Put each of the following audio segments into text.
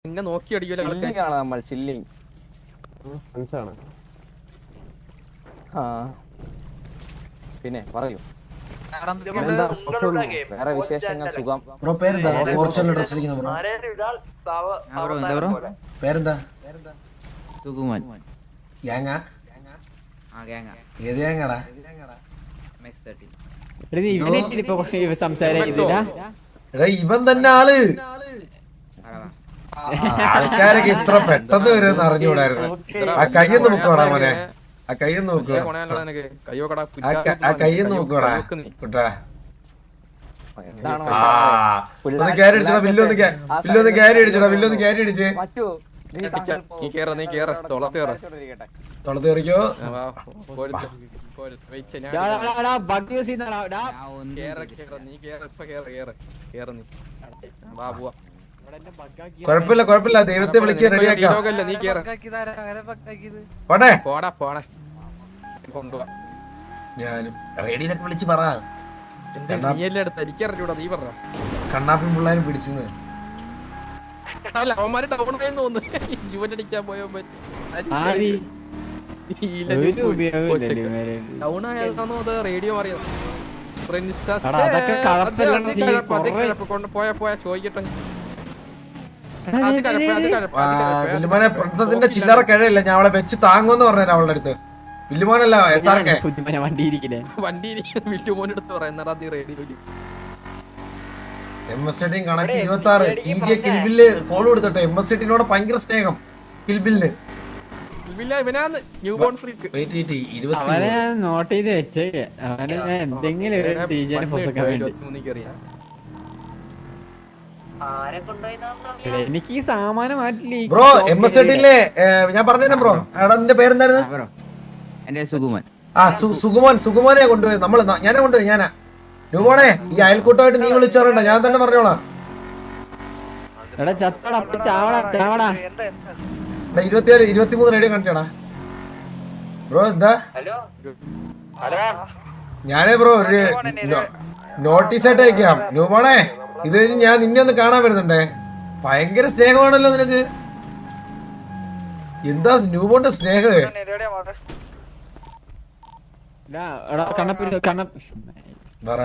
നിന്നെ നോക്കി അടിക്കൂല നമ്മൾ ചില്ലിങ് മനസ്സാണ്. പിന്നെ പറയൂ. വേറെ വിശേഷങ്ങൾ സുഖം. ബ്രോ പേരെന്താ? ഫോർച്യൂണർ ഡ്രസ് ഇരിക്കുന്ന ബ്രോ പേരെന്താ? സുകുമാൻ. ഗ്യാങ്ങാ? ആ ഗ്യാങ്ങാ. ഏത് ഗ്യാങ്ങാടാ? എടാ ഇവൻ തന്നെ ആള്. ആൾക്കാരൊക്കെ ഇത്ര പെട്ടെന്ന് വരുമെന്ന് അറിഞ്ഞുകൂടായിരുന്നു. ആ കയ്യൊന്ന് നോക്കോടാ മോനെ, ആ കയ്യൊന്ന് നോക്കുക, ആ കയ്യൊന്ന് നോക്കോടാ കുട്ടാ. ഒന്ന് ക്യാരി അടിച്ചടാ, വില്ലൊന്ന് ക്യാരി അടിച്ചടാ, വില്ലൊന്ന് ക്യാരി അടിച്ച് തൊളത്തേറിക്കോ. കൊഴപ്പില്ല കൊഴപ്പില്ല, ദൈവത്തെ വിളിക്കുക, റെഡിയാക്കാം. ഞാനും റേഡിയിലൊക്കെ വിളിച്ച് പറ. കണ്ണാപ്പി പിള്ളേരും പിടിച്ചെന്ന് അവന്മാര് ടൗൺ തോന്നുന്നു. യുവനടിക്കാൻ പോയോ ടൗൺ ആയതാണോ അത് റേഡിയോ അറിയാം. പോയാ ചോദിക്കട്ടെ. വില്ലുമോനെ ചില്ലറ കിഴയില്ല, ഞാൻ അവളെ വെച്ച് താങ്ങുമെന്ന് പറഞ്ഞ അവളുടെ അടുത്ത്. വില്ലുമോനല്ല വണ്ടി വില്ലുമോനെടുത്ത് പറയുന്നടാ റേഡിയോ. MS കണക്ക് 26 TJ കിൽബില്ല് കോൾ കൊടുത്തോട്ടെ. MS ഭയങ്കര സ്നേഹം കിൽബില്ലിന്. നോട്ട് ചെയ്ത് വെച്ചേക്ക് അവന് എന്തെങ്കിലും എനിക്ക് ഈ സാമാനം മാറ്റില്ലേ ബ്രോ. MS ഞാൻ പറഞ്ഞ ബ്രോ, എടാ നിന്റെ പേരെന്തായിരുന്നു? എന്റെ സുകുമാൻ. ആ സുകുമാനെ കൊണ്ടുപോയി നമ്മള്. ഞാനാ കൊണ്ടുപോയി, ഞാനാ. നുമോണെ ഈ അയൽക്കൂട്ടമായിട്ട് നീ വിളിച്ചോറണ്ട, ഞാൻ തന്നെ പറഞ്ഞോളാം. 27 23 റേഡിയോ കാണിച്ചാടാ ബ്രോ. എന്താ ഞാനേ ബ്രോ ഒരു നോട്ടീസ് ആയിട്ട് അയക്കാം. ന്യൂമോണെ ഇത് ഞാൻ നിന്നെ ഒന്ന് കാണാൻ വരുന്നുണ്ടേ. ഭയങ്കര സ്നേഹമാണല്ലോ നിനക്ക്. എന്താ ന്യൂമോന്റെ സ്നേഹം? പറ.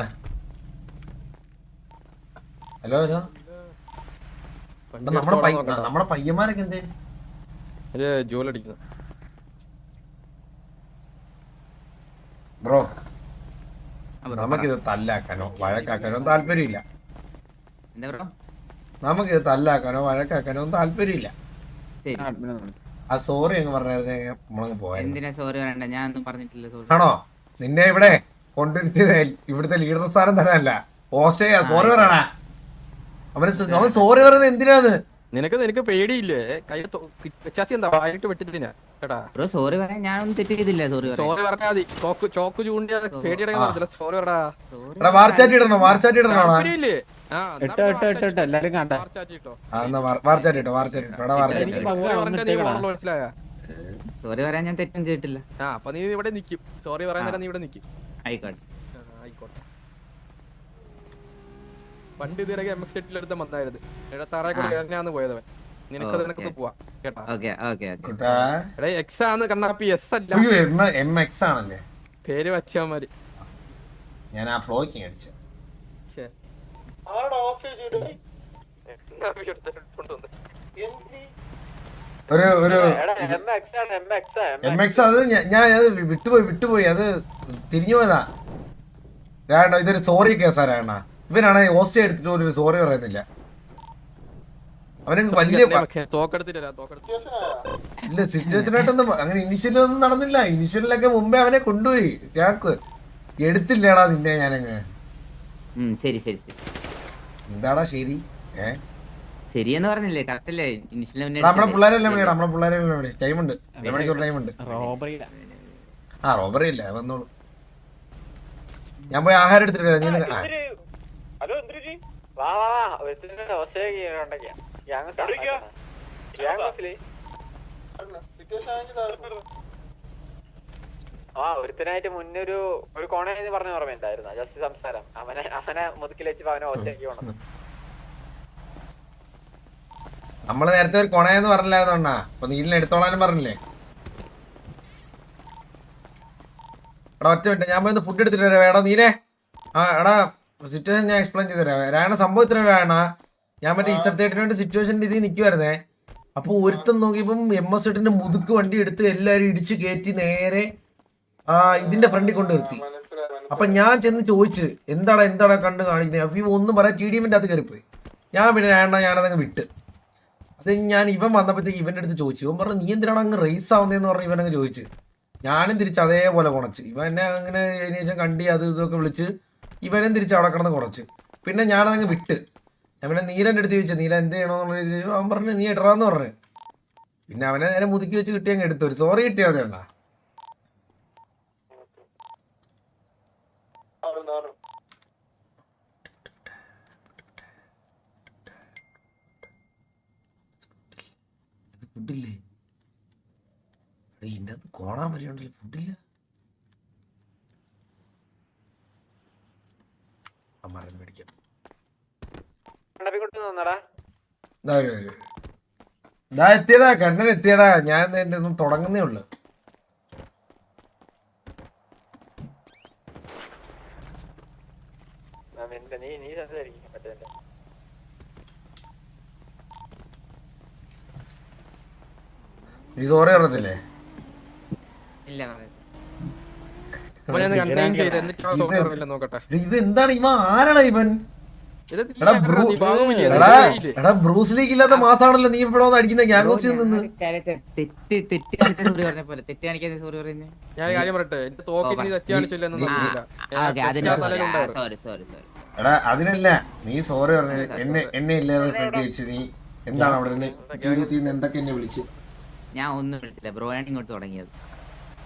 ഹലോ ഹലോ, നമ്മുടെ പയ്യന്മാരൊക്കെ എന്തേ ജോലടിക്കുന്നു ബ്രോ? നമുക്കിത് തല്ലാക്കാനോ വഴക്കാക്കാനോ താല്പര്യമില്ല. നമുക്കിത് തല്ലാക്കാനോ വഴക്കാക്കാനോ ഒന്നും താല്പര്യമില്ല. ആ സോറി അങ്ങ് പറഞ്ഞായിരുന്നേ നമ്മളങ്ങ് പോയായിരുന്നു. ആണോ? നിന്നെ ഇവിടെ കൊണ്ടിരുത്തിയത് ഇവിടുത്തെ ലീഡർ സ്ഥാനം തന്നെയല്ല. ഓസ്ട്രേലിയ സോറി പറയണ. അവൻ സോറി പറയുന്നത് എന്തിനാന്ന്? നിനക്ക് പേടിയില്ലേ? എന്താ വെട്ടിത്തിനാ സോറി പറയാൻ ഞാനൊന്നും തെറ്റ് ചെയ്തില്ല. സോറി പറഞ്ഞാ മതി. ചോക്ക് ചൂണ്ടിയാ പേടിയുടെ സോറി പറ. വാർച്ചാറ്റി ഇടണോ? വാർച്ചാറ്റി ഇടണോ? എല്ലാരും കണ്ട സോറി പറയാൻ ഞാൻ തെറ്റും ചെയ്തിട്ടില്ല. അപ്പൊ നീ ഇവിടെ നിക്കും. സോറി പറയാൻ നീ ഇവിടെ നിക്കും. ആയിക്കോട്ടെ ആയിക്കോട്ടെ. പണ്ട് ഇതിലൊക്കെ MX എടുത്ത വന്നായിരുന്നു. എഴുത്താറായിക്കോട്ടെ പോയതവൻ. നിനക്ക് പോവാ കേട്ടാ. എക്സ് ആണ് കണ്ണാപ്പി, എസ് അല്ല. MX ആണല്ലേ പേര് വച്ചാ മതി. ഞാൻ ആ ഫ്ലോയ്ക്ക് അടിച്ചു. MX അത് ഞാൻ അത് വിട്ടുപോയി അത് തിരിഞ്ഞു പോയതാ. രാണോ ഇതൊരു സോറി കേസാ രാണ. ഇവനാണ് ഓസ്ട്രേലിയ എടുത്തിട്ട് ഒരു സോറി പറയുന്നില്ല. അവനങ്ങ് വലിയ ഇല്ല സിറ്റുവേഷനായിട്ടൊന്നും അങ്ങനെ ഇനിഷ്യലൊന്നും നടന്നില്ല. ഇനിഷ്യലിലൊക്കെ മുമ്പേ അവനെ കൊണ്ടുപോയി. ഞാക്ക് എടുത്തില്ലേടാ നിന്നെ ഞാനങ്ങ്. ശരി ശരി ശരി. എന്താടാ ശരി? ശരിയെന്ന് പറഞ്ഞില്ലേ? കറക്റ്റ് അല്ലേ? നമ്മളെ പിള്ളേരെല്ലാം വിളിയടാ, നമ്മളെ പിള്ളേരെല്ലാം വിളി. ടൈമുണ്ട്, 2 മണിക്കൂർ ടൈമുണ്ട്. ആ റോബറി ഇല്ല, വന്നോളൂ. ഞാൻ പോയി ആഹാരം എടുത്തിട്ട് നീ ഒരുത്തനായിട്ട് മുന്നേ ഒരു കോണേന്ന് പറഞ്ഞ ഓർമ്മയുണ്ടായിരുന്നു. ജസ്റ്റ് സംസാരം അവനെ മുതുക്കിൽ വെച്ച് അവനെ ഒറ്റയ്ക്ക് പോണം. നമ്മള് നേരത്തെ ഒരു കൊണയെന്ന് പറഞ്ഞില്ലായിരുന്നോണ്ടാ. അപ്പൊ നീലിനെ എടുത്തോളാനും പറഞ്ഞില്ലേ? എടാ ഒറ്റ മിനിറ്റ്, ഞാൻ പോയി ഫുഡ് എടുത്തിട്ട് വരാം. എടാ നീലേ, എടാ സിറ്റുവേഷൻ ഞാൻ എക്സ്പ്ലെയിൻ ചെയ്ത് തരാം. രാണ സംഭവം ഇത്ര വേണ, ഞാൻ മറ്റേ ഇഷ്ടത്തേട്ടിന് വേണ്ടി സിറ്റുവേഷൻ്റെ ഇതിൽ നിൽക്കുമായിരുന്നേ. അപ്പൊ ഒരുത്തം നോക്കിയപ്പം MS എട്ടിന്റെ മുതുക്ക് വണ്ടി എടുത്ത് എല്ലാരും ഇടിച്ച് കയറ്റി നേരെ ഇതിന്റെ ഫ്രണ്ടിൽ കൊണ്ട് നിർത്തി. അപ്പൊ ഞാൻ ചെന്ന് ചോദിച്ച് എന്താടാ കണ്ട് കാണിക്കുന്നത്? അപ്പൊ ഇവ ഒന്നും പറയാൻ TDMന്റെ അകത്ത് കയറിപ്പോയി. ഞാൻ പിന്നെ ഞാനതങ്ങ് വിട്ട്. അത് ഞാൻ ഇവൻ വന്നപ്പോഴത്തേക്ക് ഇവന്റെ അടുത്ത് ചോദിച്ചു. ഇവൻ പറഞ്ഞു നീ എന്തിനാണ് അങ്ങ് റേസ് ആവുന്നതെന്ന് പറഞ്ഞ് ഇവനങ്ങ് ചോദിച്ചു. ഞാനും തിരിച്ച് അതേപോലെ കുണച്ച്. ഇവനെ അങ്ങനെ അതിനുശേഷം കണ്ടി അത് ഇതൊക്കെ വിളിച്ച് ഇവനും തിരിച്ച് അവിടെ കിടന്ന് കുറച്ച്. പിന്നെ ഞാനതങ്ങ് വിട്ട്. ഞാൻ പിന്നെ നീലൻ്റെ അടുത്ത് ചോദിച്ചു നീല എന്ത് ചെയ്യണമെന്നുള്ള ചോദിച്ചു. അവൻ പറഞ്ഞു നീ ഇടറാന്ന് പറഞ്ഞു. പിന്നെ അവനെ നേരെ മുതുക്കി വെച്ച് കിട്ടിയങ്ങ് എടുത്തു. ഒരു സോറി കിട്ടിയാ മതിയണ്ട. ഫുഡില്ലേ ഇതിൻ്റെ അകത്ത് കോണാൻ വരെയുണ്ടല്ലോ. ഫുഡില്ല. അമ്മാരെ മേടിക്കാം. എത്തിയടാ, കണ്ണൻ എത്തിയടാ. ഞാൻ എന്റെ ഒന്നും തുടങ്ങുന്നേ ഉള്ളു. നീ സോറി പറഞ്ഞില്ലേ? ഇത് എന്താണ് ഇവൻ? ആരാടാ ഇവൻ? എടാ ബ്രൂസ് ലീഗ് ഇല്ലാത്ത മാസാണല്ലോ നീ ഇവിടെ വന്ന് അടിക്കുന്ന ഗ്യാങ്സിൽ നിന്ന്. എടാ അതിനല്ല നീ സോറി പറഞ്ഞത്. എന്നെ ഇല്ലാതെ ഫ്രണ്ട് വെച്ച് നീ എന്താണ് അവിടെ നിന്ന് ജീവിതത്തിൽ എന്തൊക്കെ എന്നെ വിളിച്ച്? ഞാൻ ഒന്നും വിളിച്ചില്ല ബ്രോ, ഞാൻ ഇങ്ങോട്ട് തുടങ്ങിയത്.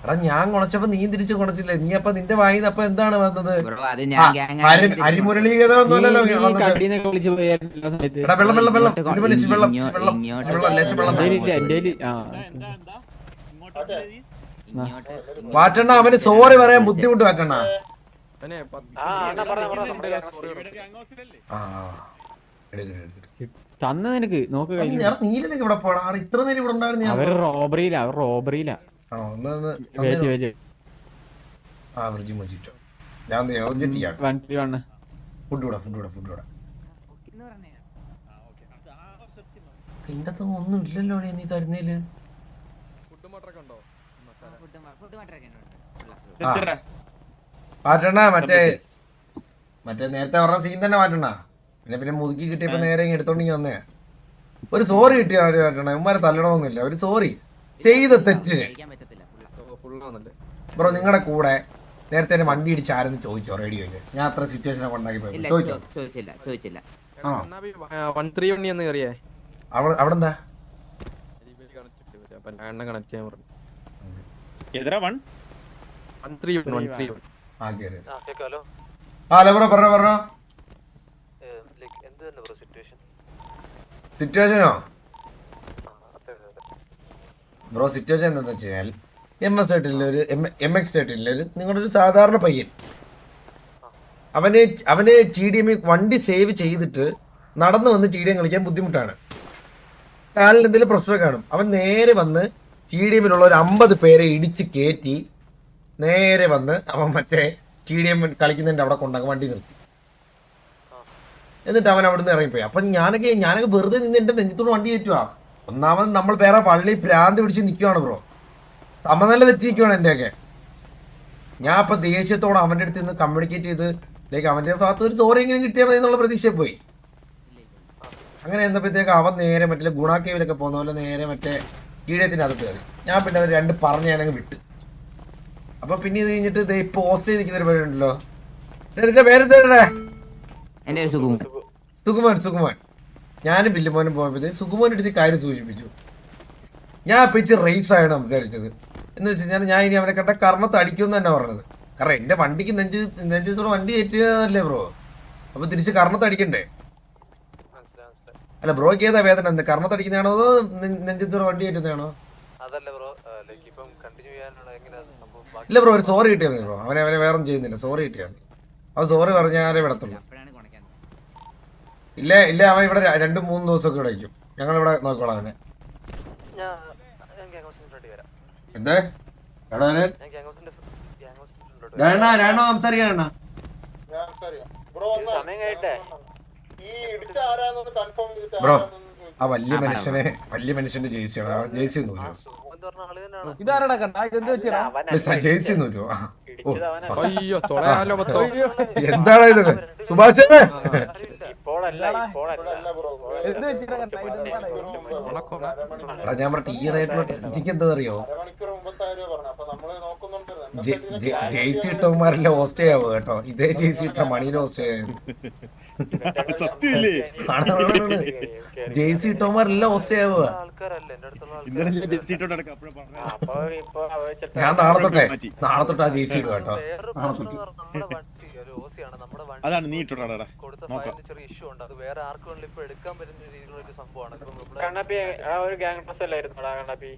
എടാ ഞാൻ കുണച്ചപ്പോ നീ തിരിച്ചു കുണച്ചില്ലേ? നീ അപ്പൊ നിന്റെ വായിന്ന് അപ്പൊ എന്താണ് വന്നത്? അരിമുരളീകത ഒന്നുമല്ലല്ലോ. മാറ്റണ്ട, അവന് സോറി പറയാൻ ബുദ്ധിമുട്ട് മാറ്റണ്ട. തന്ന നിനക്ക് നോക്ക്. നീലനൊക്കെ ഇവിടെ പോടാ. ഇത്ര നേരം ഇവിടെ ഉണ്ടായിരുന്നു. അവർ റോബറിയില്ല. ഒന്നും ഇല്ലല്ലോ നീ തരുന്നേല്. മാറ്റണ്ട, മറ്റേ നേരത്തെ പറഞ്ഞ സീൻ തന്നെ മാറ്റണ്ട. പിന്നെ മുതുക്കി കിട്ടിയപ്പോ നേരെ എടുത്തോണ്ടെങ്കിൽ വന്നേ. ഒരു സോറി കിട്ടിയ മാറ്റണ. ഉമ്മാരെ തല്ലണമെന്നില്ല. ഒരു സോറി ചെയ്ത തെറ്റിന്. ബ്രോ നിങ്ങളുടെ കൂടെ നേരത്തെ വണ്ടി ഇടിച്ച് ആരെന്ന് ചോദിച്ചോ? റേഡിയോയില് ഞാൻ അത്ര സിറ്റുവേഷനൊക്കെ ഉണ്ടാക്കി പോയി ചോദിച്ചില്ല. അവിടെ എന്താ ഹലോ ബ്രോ പറഞ്ഞോ. സിറ്റുവേഷനോ ബ്രോ? സിറ്റുവേഷൻ എന്താണെന്ന് വെച്ച് കഴിഞ്ഞാൽ MX തേട്ടിലൊരു നിങ്ങളുടെ ഒരു സാധാരണ പയ്യൻ അവന് TDM വണ്ടി സേവ് ചെയ്തിട്ട് നടന്നു വന്ന് TDM കളിക്കാൻ ബുദ്ധിമുട്ടാണ്. കാലിൽ എന്തെങ്കിലും പ്രശ്നം കാണും. അവൻ നേരെ വന്ന് TDMലുള്ള ഒരു 50 പേരെ ഇടിച്ച് കയറ്റി നേരെ വന്ന് അവൻ മറ്റേ TDM കളിക്കുന്നതിൻ്റെ അവിടെ കൊണ്ടാകും വണ്ടി നിർത്തി. എന്നിട്ട് അവൻ അവിടെ നിന്ന് ഇറങ്ങിപ്പോയി. അപ്പം ഞാനൊക്കെ വെറുതെ നിന്ന് എൻ്റെ നെഞ്ചത്തോട് വണ്ടി കയറ്റുക. ഒന്നാമത് നമ്മൾ വേറെ പള്ളി ഭ്രാന്ത് പിടിച്ച് നിൽക്കുവാണ് ബ്രോ. സമനില തെറ്റിയിരിക്കുവാണ് എൻ്റെയൊക്കെ. ഞാൻ അപ്പം ദേഷ്യത്തോടെ അവൻ്റെ അടുത്ത് നിന്ന് കമ്മ്യൂണിക്കേറ്റ് ചെയ്ത് അവൻ്റെ ഭാഗത്ത് ഒരു സോറി എങ്കിലും കിട്ടിയാൽ മതി എന്നുള്ള പ്രതീക്ഷ പോയി. അങ്ങനെ എന്നപ്പോഴത്തേക്ക് അവൻ നേരെ മറ്റേ ഗുണാക്കേവിലൊക്കെ പോകുന്ന പോലെ നേരെ മറ്റേ കീഴത്തിൻ്റെ അകത്ത് കയറി. ഞാൻ പിന്നെ അത് രണ്ട് പറഞ്ഞ് ഞാനങ്ങ് വിട്ട്. അപ്പം പിന്നെ ഇത് കഴിഞ്ഞിട്ട് ഇത് ഇപ്പോൾ പോസ്റ്റ് ചെയ്തിരിക്കുന്ന ഒരു പേരുണ്ടല്ലോ. ഇതിൻ്റെ പേരെന്താ? സുകുമാൻ. ഞാനും ബില്ലുമോനും പോയപ്പോഴത്തേക്ക് സുകുമാൻ എടുത്ത് കാര്യം സൂചിപ്പിച്ചു. ഞാൻ പിച്ച് റേസ് ആയിട്ടാണ് വിചാരിച്ചത്. എന്ന് വെച്ച് കഴിഞ്ഞാൽ ഞാൻ ഇനി അവനെ കണ്ട കർണത്ത് അടിക്കുമെന്ന് തന്നെ പറഞ്ഞത്. കാരണം എൻ്റെ വണ്ടിക്ക് നെഞ്ചത്തോടെ വണ്ടി കയറ്റിയതല്ലേ ബ്രോ. അപ്പോൾ തിരിച്ച് കർണത്ത് അടിക്കണ്ടേ? അല്ല ബ്രോയ്ക്ക് ഏതാ വേദന? കർണത്ത് അടിക്കുന്നതാണോ അതോ നെഞ്ചത്തോടെ വണ്ടി കയറ്റുന്നതാണോ? ഇല്ല ബ്രോ, ഒരു സോറി കിട്ടിയാൽ മതി ബ്രോ. അവനെ വേറൊന്നും ചെയ്യുന്നില്ല. സോറി കിട്ടിയാൽ മതി. അത് സോറി പറഞ്ഞാലേ വിടത്തുള്ളൂ. ഇല്ല അവൻ ഇവിടെ 2-3 ദിവസമൊക്കെ ഇവിടെ വയ്ക്കും. ഞങ്ങളിവിടെ നോക്കിക്കോളാം അവനെ. എന്ത് എടാ രാണോ സംസാരിക്കാണ സമയം കഴിട്ടെ ബ്രോ ആ വലിയ മനുഷ്യന്റെ ജേഴ്സിയാണ്. Jersey നൂരോ jersey നൂരോ? അയ്യോ തൊളയാലോ മൊത്തം. എന്താണ് ഇതൊക്കെ സുഭാഷേ? എടാ ഞാൻ പറഞ്ഞ ഈയിടെയായിട്ടുള്ള എനിക്ക് എന്താ അറിയോ, ജയിച്ചു കിട്ടവന്മാരെല്ലാം ഓസ്റ്റയാവോ കേട്ടോ. ഇതേ ജയിച്ചു കിട്ട മണീനെ ഓസ്റ്റയായിരുന്നു. ജയിച്ചു കിട്ടവന്മാരെല്ലാം ഓസ്റ്റയാവുക. ഞാൻ നാളെ തൊട്ട് ആ ജയിച്ചു ഇടുക കേട്ടോ. നാളെ തൊട്ട് അതാണ് നീ ഇട്ടോടാ. കണ്ണാപ്പി ഒരു ഗ്യാങ് ഡ്രസ് അല്ലായിരുന്നോടാ കണ്ണാപ്പി?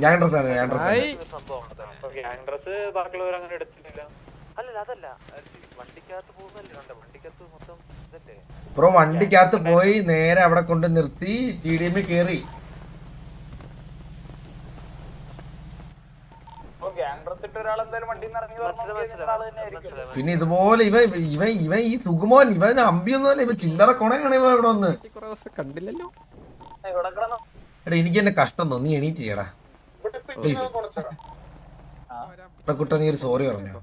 ഞാൻ ഡ്രസ് ഗ്യാങ് ഡ്രസ് ബാക്കിയുള്ളവർ അങ്ങനെ എടുത്തിട്ടില്ല. അതല്ല വണ്ടിക്കകത്ത് പോകുന്നല്ലേ, വണ്ടിക്കകത്ത് മൊത്തം ഇതല്ലേ ബ്രോ. വണ്ടിക്കകത്ത് പോയി നേരെ അവിടെ കൊണ്ട് നിർത്തി TDM കേറി. പിന്നെ ഇതുപോലെ ഇവൻ ഈ സുഗുമോൻ ഇവൻ അമ്പിയൊന്നുമല്ല, ഇവൻ ചില്ലറ കൊണയാണ് ഇവ ഇവിടെ വന്ന്. കണ്ടില്ലല്ലോ. എടാ എനിക്ക് എന്നെ കഷ്ടം തോന്നി, എണീറ്റ് ചെയ്യടാ പ്ലീസ്. കുട്ട നീ ഒരു സോറി പറഞ്ഞോ.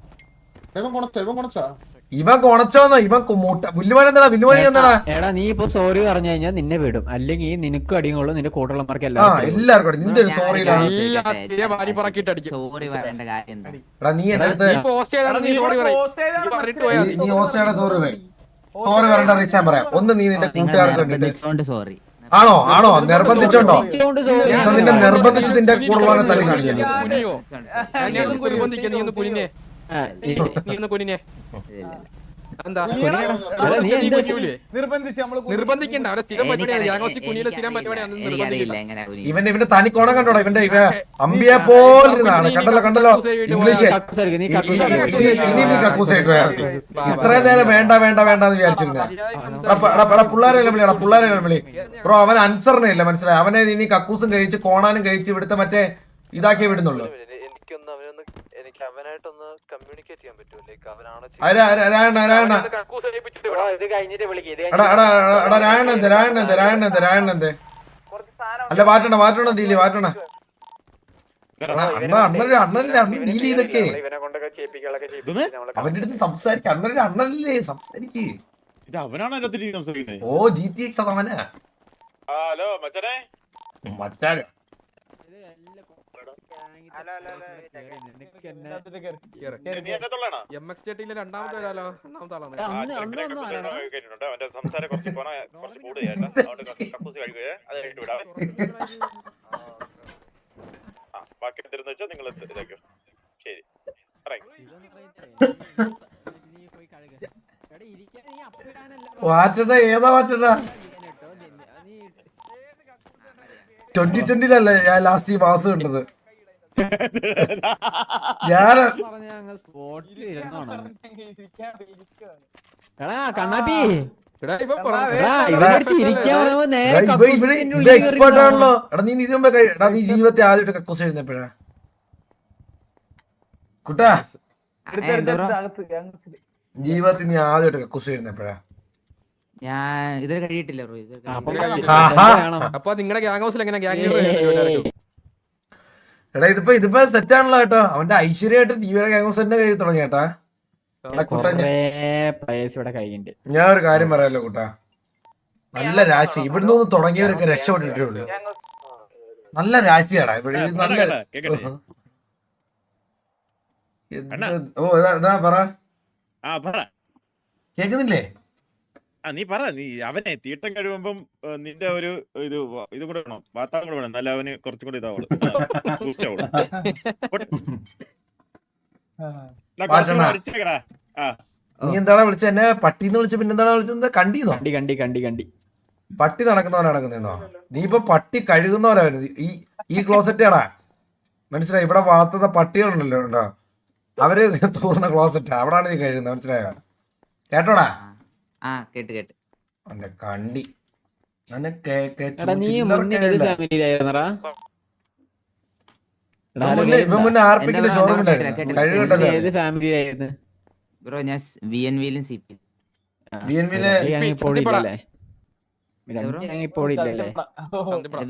ഇവൻ കൊണച്ചോന്നോ? ഇവൻ വില്ലുമണി എന്താ? വില്ലുമണി എന്താടാ? എടാ നീ ഇപ്പൊ സോറി പറഞ്ഞു കഴിഞ്ഞാൽ നിന്നെ വിടും, അല്ലെങ്കിൽ നിനക്കും അടിയും കൊള്ളും, നിന്റെ കൂട്ടുള്ളമാർക്ക് എല്ലാവർക്കും നിന്റെ ഒരു സോറി. സോറി പറയേണ്ട കാര്യം എന്താ? എടാ നീ എന്റെ അടുത്ത് നീ ഓസ്റ്റയുടെ സോറി പറയണ്ട. റീച്ചാൻ പറയാം ഒന്ന്. നീ നിന്റെ കൂട്ടുകാർക്ക് വേണ്ടിട്ട് സോറി ആണോ നിർബന്ധിച്ചോണ്ടോ? നിന്നെ നിർബന്ധിച്ച് നിന്റെ കൂടുതലാണ് തല്ലി കാണിക്കുന്നു. നിർബന്ധിക്കണ്ട. ഇവന്റെ തനി കോണം കണ്ടോടാ. ഇവന്റെ അമ്പിയെ പോലിരുന്നാണ്. കണ്ടല്ലോ ഇംഗ്ലീഷ്. ഇനിയും കക്കൂസായിട്ട് ഇത്രയും നേരം വേണ്ട എന്ന് വിചാരിച്ചിരുന്ന പിള്ളേരെ വിളി ബ്രോ. അവൻ അനുസരണ ഇല്ല, മനസ്സിലായി? അവനെ ഇനി കക്കൂസും കഴിച്ച് കോണാനും കഴിച്ച് ഇവിടുത്തെ മറ്റേ ഇതാക്കിയേ വിടുന്നുള്ളൂ. അല്ല മാറ്റണ ഡീല് മാറ്റണ. അണ്ണന്റെ ഡീൽ ചെയ്തൊക്കെ അവന്റെ അടുത്ത് സംസാരിക്ക. അണ്ണനല്ലേ സംസാരിക്കേ. ഓ GTX അവനാ മച്ചാനോ. രണ്ടാമത്തെ ഒരാളോ? രണ്ടാമത്തെ ആളാണ്. ബാക്കി എന്തെന്ന് വെച്ചാൽ നിങ്ങൾ ഇതാക്കോ. ശരി മാറ്റണ്ട. ഏതാ മാറ്റണ്ട? 2020 ഞാൻ ലാസ്റ്റ് ഈ മാസം കണ്ടത്. ഞാൻ കണ്ണാപ്പി എക്സ്പേർട്ട് ആണല്ലോ. എടാ നീ ഇതിനു മുമ്പേ നീ ജീവിതത്തെ ആദ്യമായിട്ട് കക്കൂസ് എഴുന്നപ്പോഴാ കുട്ടാ? ജീവിതത്തിൽ നീ ആദ്യമായിട്ട് കക്കൂസ് എഴുന്നപ്പോഴാ? ഞാൻ ഇതൊരു കഴിയിട്ടില്ല. അപ്പൊ നിങ്ങളുടെ ഗ്യാങ് ഹൗസിൽ എങ്ങനെ ഗ്യാങ്? എടാ ഇതിപ്പോ സെറ്റാണല്ലോ കേട്ടോ. അവന്റെ ഐശ്വര്യമായിട്ട് ജീവിയുടെ ഗ്യാങ് ഹൗസ് തന്നെ കഴിയും തുടങ്ങി കേട്ടാ. ഞാൻ ഒരു കാര്യം പറയാലോ കുട്ടാ, നല്ല രാശി. ഇവിടുന്ന് ഒന്ന് തുടങ്ങിയവരൊക്കെ രക്ഷപ്പെട്ടിട്ടേ ഉള്ളൂ. നല്ല രാശിയാടാ ഇവിടെ. നല്ല പറ. കേക്കുന്നില്ലേ? നീ പറ. നീ അവനെ തീട്ടം കഴിയുമ്പം നിന്റെ ഒരു ഇത് കൂടെ വേണം, വാത്താളം കൂടെ വേണം. എന്നാലും അവന് കുറച്ചും കൂടി ഇതാവുള്ളൂ. നീ എന്താണ് വിളിച്ചത്? എന്നെ പട്ടിന്ന് വിളിച്ച? പിന്നെന്താണ് വിളിച്ചത്? കണ്ടിന്നോ? കണ്ടി പട്ടി നടക്കുന്നോ? നീ ഇപ്പൊ പട്ടി കഴുകുന്നവരാണ്. ഈ ക്ലോസറ്റാടാ, മനസ്സിലായി? ഇവിടെ വളർത്തുന്ന പട്ടികളുണ്ടല്ലോ ഉണ്ടോ, അവര് തൂർന്ന ക്ലോസറ്റാ. അവിടാണ് നീ കഴുകുന്നത്, മനസ്സിലായോ? കേട്ടോടാ? കേട്ട് എന്റെ കണ്ടി എടാ നീ മുന്നേ ഏത് ഫാമിലിയിലായിരുന്നറാ? ഇവൻ മുന്നേ ആർപ്പിക്കിന്റെ ഷോറൂമിലായിരുന്നു നീ കഴിവുണ്ടല്ലോ. ഏത് ഫാമിലിയിലായിരുന്നു? ബ്രോ ഞാൻ VNVയിലും CP BNB-യിലെ ഇപ്പോൾ ഇല്ലല്ലേ? ഇപ്പോൾ ഇല്ലല്ലേ?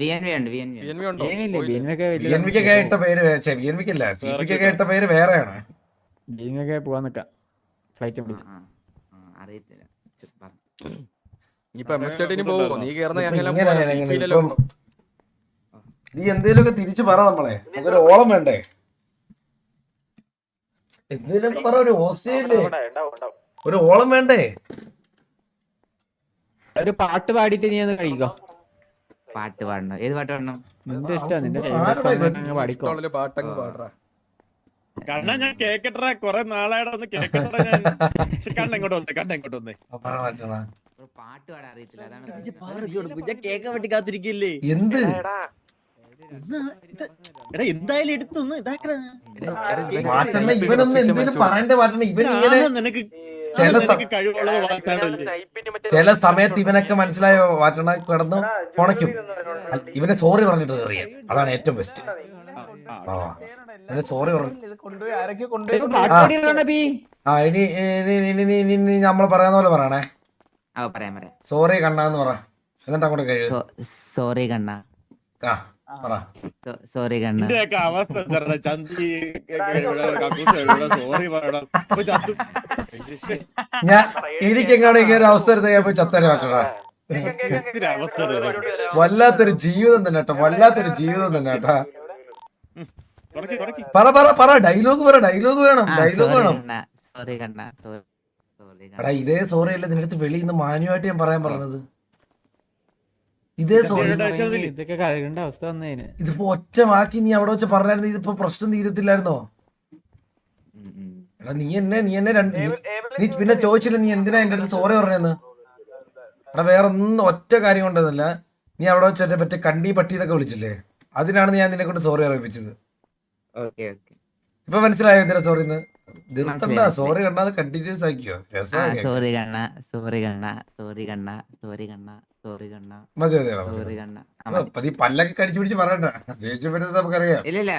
VNV ഉണ്ട് VNV BNV ഉണ്ടോ? BNV ഒക്കെ വലിയ BNB-ക്കൊക്കെ ഇട്ട പേര് BNB-ക്ക് അല്ല CP-ക്കൊക്കെ ഇട്ട പേര് വേറെയാണ്. BNV ഒക്കെ പോവാൻ നിക്കാം. ഫ്ലൈറ്റ് പിടിക്കാം. അറിയത്തില്ല ഇനിയിപ്പോ MX-13 പോകുമോ? നീ കേറുന്ന ഇപ്പൊ ഞങ്ങളെല്ലാം ഇങ്ങനെയാണ് പോലെ ഇങ്ങനെ CP-യിലല്ലോ. ഇപ്പം നീ എന്തേലുമൊക്കെ തിരിച്ചു പറ നമ്മളെ. നമുക്കൊരു ഓളം വേണ്ടേ? എന്തേലും പറ. ഒരു ഓസ്ട്രേലിയ ഒരു ഓളം വേണ്ടേ? ഒരു പാട്ട് പാടിയിട്ട് നീ ഒന്ന് കഴിക്കോ. പാട്ട് പാടണം. ഏത് പാട്ട് പാടണം? നിന്റെ ഇഷ്ടം. നിന്റെ പാടിക്കോ. ഇഷ്ടമുള്ള പാട്ടങ്ങ് പാടറാ. കണ്ണ ഞാൻ കേക്കട്ടെ, കൊറേ നാളായിട്ട് ഒന്ന് കേക്കട്ടെ ഞാൻ. പക്ഷെ കണ്ണ ഇങ്ങോട്ട് വന്നേ. ബ്രോ പാട്ട് പാടാൻ അറിയത്തില്ല, അതാണ് ഞാൻ കേക്കാൻ വേണ്ടി കാത്തിരിക്കില്ലേ? എന്ത് എടാ എന്തായാലും എടുത്തൊന്ന് ഇതാക്കണ. മാറ്റണ ഇവനൊന്നും എന്തേലും പറയണ്ടേ മാറ്റണ. ഇവൻ ഇങ്ങനെ നിനക്ക് കഴിവുള്ളത് വാർത്താണ്ടല്ലേ. ചില സമയത്ത് ഇവനൊക്കെ മനസ്സിലായോ മാറ്റണ കിടന്നു കൊണയ്ക്കും. ഇവനെ സോറി പറഞ്ഞിട്ട് അറിയാം. അതാണ് ഏറ്റവും ബെസ്റ്റ്. ഇവനെ സോറി പറഞ്ഞു. ആ ഇനി ഇനി നമ്മൾ പറയാന്ന പോലെ പറയണേ. പറയാം സോറി കണ്ണാന്ന് പറ. എന്നിട്ട് അങ്ങോട്ട് കഴിയും. സോറി കണ്ണ. ആ പറ. സോറി കണ്ണ. ഇതിന്റെയൊക്കെ അവസ്ഥ എന്താ? ചന്തി സോറി പറയണം. ഞാൻ എനിക്കെങ്ങാണ് ഇങ്ങനെ ഒരു അവസരം ഞാൻ പോയി ചത്തരെ മാറ്റണ. അവസ്ഥ വല്ലാത്തൊരു ജീവിതം തന്നെ കേട്ടോ. വല്ലാത്തൊരു ജീവിതം തന്നെ കേട്ടാ. തുടക്കി പറ പറ പറ. ഡയലോഗ് പറ. ഡയലോഗ് വേണം. ഡയലോഗ് വേണം. സോറി കണ്ണ. എടാ ഇതേ സോറി അല്ലേ നിന്റെ അടുത്ത് വെളിയിൽ നിന്ന് മാന്യമായിട്ട് ഞാൻ പറയാൻ പറഞ്ഞത്. ഇതേ സോറി. ഇതൊക്കെ കഴുകേണ്ട അവസ്ഥ വന്നതിന്. ഇതിപ്പോ ഒറ്റ വാക്കി നീ അവിടെ വെച്ച് പറഞ്ഞായിരുന്നു ഇതിപ്പോ പ്രശ്നം തീരത്തില്ലായിരുന്നോ? എടാ നീ എന്നെ നീ പിന്നെ ചോദിച്ചില്ല നീ എന്തിനാ എന്റെ അടുത്ത് സോറി പറഞ്ഞെന്ന്. എടാ വേറെ ഒന്നും ഒറ്റ കാര്യം കൊണ്ടതല്ല. നീ അവിടെ വെച്ച് എന്നെ പറ്റേ കണ്ടി പട്ടി ഇതൊക്കെ വിളിച്ചില്ലേ? അതിനാണ് ഞാൻ നിന്നെ കൊണ്ട് സോറി അറിയിപ്പിച്ചത്. ഇപ്പൊ മനസ്സിലായോ എന്തിനാ സോറിന്ന്? നിർത്തണ്ട. സോറി കണ്ടാൽ കണ്ടിന്യൂസ് ആക്കിയോ. സോറി കണ്ണ. സോറി കണ്ണ. സോറി കണ്ണ. സോറി കണ്ണ. സോറി കണ്ണ. മതി സോറി കണ്ണ. മതി. പല്ലൊക്കെ കടിച്ചു പിടിച്ച് പറയണ്ട. ദേഷ്യം വരുന്നത് നമുക്കറിയാം. ഇല്ല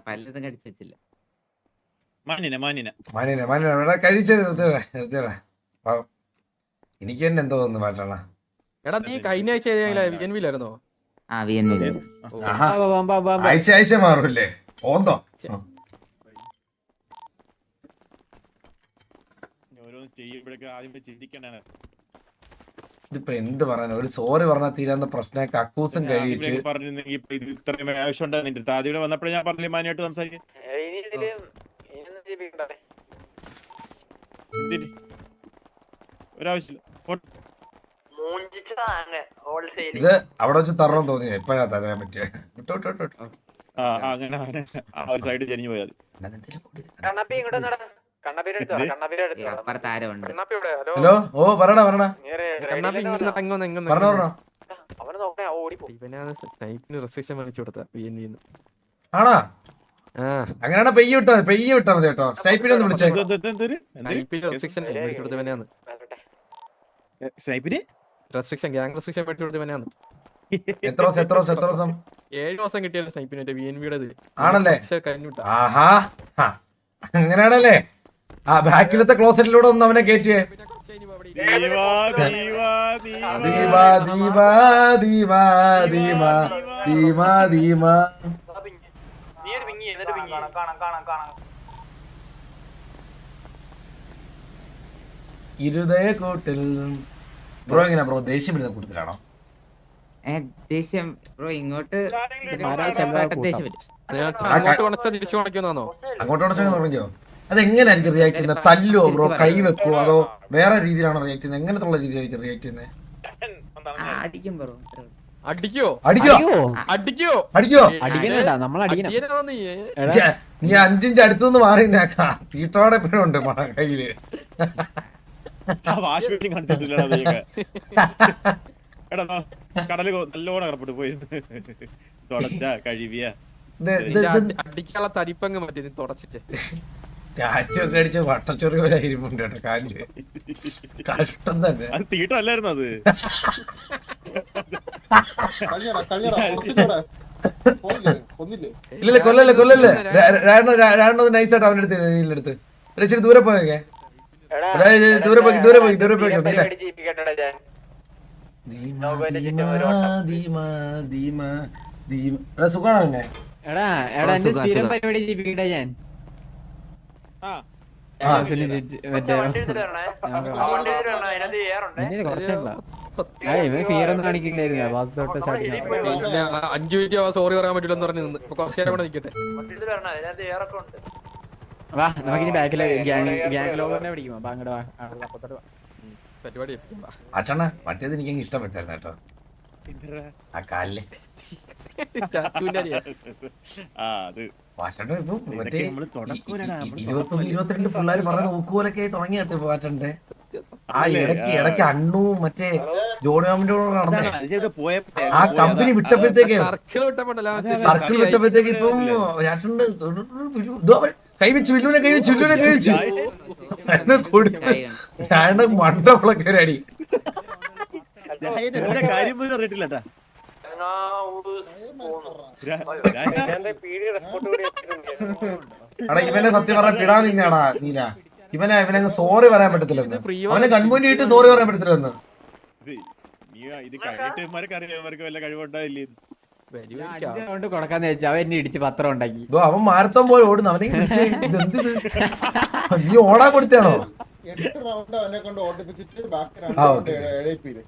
പല്ലൊന്നും കടിച്ചു വെച്ചില്ല. മാന്യന കഴിച്ചത് നിർത്തിയടാ. എനിക്ക് തന്നെ എന്തോ ഒന്ന് മാറ്റണ. എടാ നീ കഴിഞ്ഞ ആഴ്ച VNV-ലായിരുന്നോ? VNV. ആഴ്ച മാറൂല്ലേ? ഓന്നോ ഓരോന്ന് ചെയ്യുമ്പോഴൊക്കെ ആദ്യം ചിന്തിക്കണേ. ഇതിപ്പോ എന്ത് പറയാൻ. ഒരു സോറി പറഞ്ഞാൽ തീരാന്ന പ്രശ്നം കക്കൂസം കഴിയിച്ച് പറഞ്ഞിരുന്നെങ്കിൽ ഇപ്പൊ ഇത് ഇത്രയും ആവശ്യം ഉണ്ടായിരുന്നു. നിന്റെ ആദ്യം വന്നപ്പോഴേ ഞാൻ പറഞ്ഞു മാന്യമായിട്ട് സംസാരിക്കും. ഒരാവശ്യമില്ല. ഇത് അവിടെ വെച്ച് തരണം തോന്നി. എപ്പോഴാ തരാൻ പറ്റിയ അങ്ങനെ ആ ഒരു സൈഡ് ചെരിഞ്ഞു പോയാൽ ഹലോ. ഓ പറയണ പറഞ്ഞോ. ആണാ? അങ്ങനെയാണ് പെയ്യ വിട്ടാ മതി കേട്ടോ. സ്നൈപ്പിനെ ഒന്ന് വിളിച്ചേ. എത്ര ദിവസം 7 മാസം കിട്ടിയല്ലോ സ്നൈപ്പിനെ VNV-യുടെ. ആണല്ലേ? ആഹാ അങ്ങനെയാണല്ലേ? ആ ബാക്കിലത്തെ ക്ലോസറ്റിലൂടെ ഒന്ന് അവനെ കയറ്റിയേ. ദീവാ ദീവാ ദീവാ ദീവാ ദീവാ ദീവാ. ഇരുതേ കൂട്ടിൽ ബ്രോ എങ്ങനെയാ ബ്രോ? ദേഷ്യം വരുന്ന കൂട്ടത്തിലാണോ? ദേഷ്യം ബ്രോ ഇങ്ങോട്ട് ദേഷ്യം വരും. അങ്ങോട്ട് പറഞ്ഞോ. അതെങ്ങനെയായിരിക്കും റിയാക്ട് ചെയ്യുന്നത്? തല്ലോ ബ്രോ? കൈ വെക്കുവോ? അതോ വേറെ രീതിയിലാണോ റിയാക്ട് ചെയ്യുന്നത്? എങ്ങനത്തുള്ള രീതിയിലായിരിക്കും റിയാക്ട് ചെയ്യുന്നത്? അടിക്കും ബ്രോ. അടിക്കോ? നീ 5 ഇഞ്ച് അടുത്തുനിന്ന് മാറി നേക്കാ. തീട്ടോടെ എപ്പോഴും ഉണ്ട് കയ്യില്. വാഷ് മെഷീൻ കാണിച്ചിട്ടില്ല. എടാ കടല് നല്ലോണം കറപ്പിട്ട് പോയി തുടച്ച കഴിവിയ അടിക്കാനുള്ള തരിപ്പങ്ങ് മറ്റേ തുടച്ചിട്ട് ടാറ്റൊക്കെ അടിച്ച് വട്ടച്ചൊറി പോലെ ഇരിപ്പുണ്ട് കേട്ടോ കാലില്. കഷ്ടം തന്നെ. അത് തീട്ടല്ലായിരുന്നു അത്. ഇല്ല കൊല്ലല്ലേ രാണത് നൈസായിട്ട് അവന്റെ അടുത്ത് നീലെടുത്ത് ഇച്ചിരി ദൂരെ പോയൊക്കെ ദൂരെ പോയി സുഖാണോ പിന്നെ? എടാ എന്റെ സ്ഥിരം പരിപാടി ചെയ്യിപ്പിക്കട്ടെ ഞാൻ. ആ ഫിയറൊന്നും കാണിക്കില്ലായിരുന്നു. ഭാഗത്തോട്ട് പിന്നെ 5 മിനിറ്റ് സോറി പറയാൻ പറ്റില്ലെന്ന് പറഞ്ഞു നിന്ന്. ഇപ്പൊ കുറച്ച് നേരം കൂടെ നിൽക്കട്ടെ. വാ നമുക്കിനി ബാക്കിലെ ഗ്യാങ് ലോകറിനെ പിടിക്കുമോ? അങ്ങോട്ട് വാ, അപ്പുറത്തോട്ട് വാ. പരിപാടി അച്ഛണ മറ്റേത് എനിക്ക് ഇഷ്ടപ്പെട്ടായിരുന്നു കേട്ടോ ആ കാലില്. ആ അത് വാച്ചണ്ട ഇപ്പൊ മറ്റേ നമ്മള് തുടക്കൂലടാ, നമ്മള് 21-22 പിള്ളേര് പറഞ്ഞ നോക്കുപോലൊക്കെ തുടങ്ങി കേട്ടോ ഇപ്പൊ വാച്ചണ്ടേ. ആ ഇടയ്ക്ക് അണ്ണു മറ്റേ ജോണിയാമിന്റെ കൂടെ നടന്നേ അജയുടെ പോയപ്പോ ആ കമ്പനി വിട്ടപ്പോഴത്തേക്ക് സർക്കിൾ വിട്ടപ്പോഴത്തേക്ക് ഇപ്പം ചേട്ടണ്ട് കൈവച്ച് വില്ലുവിനെ കൊടുത്ത് ഞാൻ മണ്ടപ്പളൊക്കെ ഒരു അടി. കാര്യം പോലും അറിയിട്ടില്ലട്ടാ. എടാ ഇവനെ സത്യം പറഞ്ഞ പിടാൻ നിന്നാടാ നീല. ഇവനങ്ങ് സോറി പറയാൻ പറ്റത്തില്ലെന്ന്. അവനെ കൺമുന്നിൽ ഇട്ട് സോറി പറയാൻ പറ്റത്തില്ലെന്ന്. ഇത് കഴിഞ്ഞിട്ട് ഇവന്മാർക്ക് അറിയാം ഇവർക്ക് വല്ല കഴിവുണ്ടായില്ലേ. കൊണ്ട് കൊടുക്കാന്ന് വെച്ചാൽ അവൻ എന്നെ ഇടിച്ച് പത്രം ഉണ്ടാക്കി. അവൻ മാരത്തോൻ പോയി ഓടുന്നു. അവനെ ഇതെന്ത് നീ ഓടാൻ കൊടുത്താണോ? 8 റൗണ്ട് അവനെ കൊണ്ട് ഓടിപ്പിച്ചിട്ട് ബാക്കി 2 ആ, റൗണ്ട് ഓക്കേ. എഴുപ്പിയില്ലേ.